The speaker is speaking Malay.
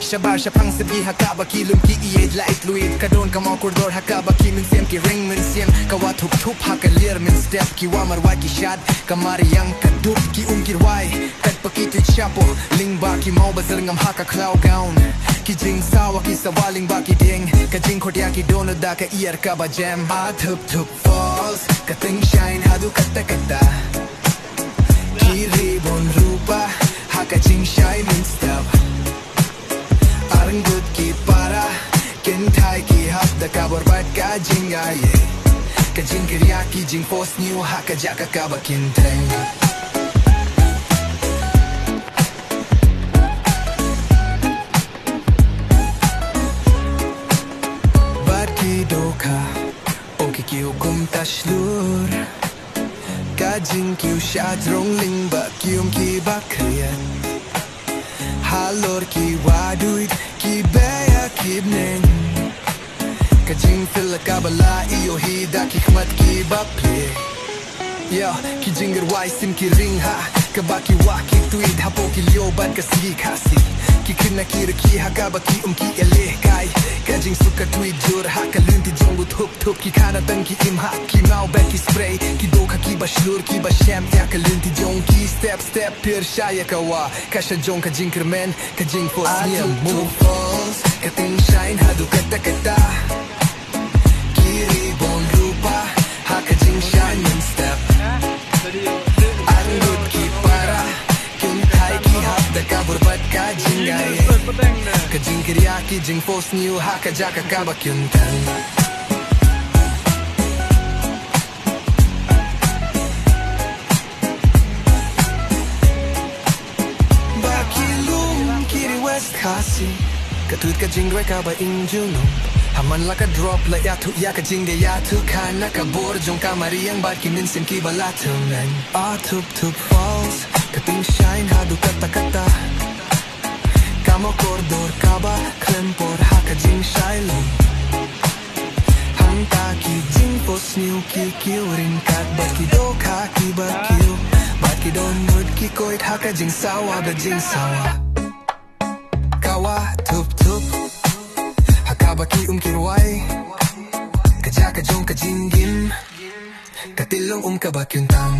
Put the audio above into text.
Shabar Shapang Sabi Hakabaki Lumki Ied Light Luid Kadon Kamakurdor Hakabaki Minsiem Ki Ring Minsiem Kawa Thupthup Hakalir Min Step Ki Wamarwai Kshaid Kamari Yang Kadup Ki Kirwai Katpaki Tuit Shapo Lingba Ki Mau Bazar Ngam Haka Klau Gaun Ki Jing Sawa Ki Sawaling Baki Ding Ka Jing Khotya Ki Dono Da Ka Ier Ka Ba Jam Thupthup Falls Ka Ting Shine Hadu Kata Kata Ki Ribon Rupa Haka Jing Shine Min Step Aranggut Ki Para Kentai Ki Hap Da Ka Borbat Ka Jing Aye Ka Jing Kirya Ki Jing Force New Haka Jaka Ka Ba Kinteng Doka Oki kiu kum tashlur Kajing kiu shatrong ling ba kium ki bakrian Halor ki waduit ki beya ki bneng Kajing fila kabala iyo hida ki khmat ki baple Yo, ki jinger waisin ki ring ha Kabaki waki tuit hapo ki lioban kasi kasi Ki kina kira ki hakaba ki ki eleh kai Kajing suka tuit jur haka lunti jongu Thupthup Ki kana tang ki imha ki mau back ki spray Ki doka ki bashlur ki bashem ya ka lunti jong ki step step pir shaya kawa Kasha jong ka jing kermen ka jing force niya move falls Ka ting shine hadu kata kata Kiri bon rupa haka jing shine min step Aranggut ki para Kintai ki hap da ka borbat ka jing aye Ka jing kirya ki jing force new haka jaka ka ba kyuntang Baki lum kiri west kasi Ka tuit ka jing ka ba injunum Haman la ka drop la ya tu ya ka jing de ya tu kana ka bor jong ka mariang ba ki minsim ki balatungan Thupthup falls ka ting shine hadu kata kata Kamo kordor ka ba klempor haka jing shailo Hanta ki jing pos new ki kiurin kat ba ki do ka ki ba kiu ba ki don mud ki koit haka jing sawa ba jing sawa Kawa Thupthup Hakabaki kirwai Kajaka jong ka jinggim Katilong ka ba kyuntang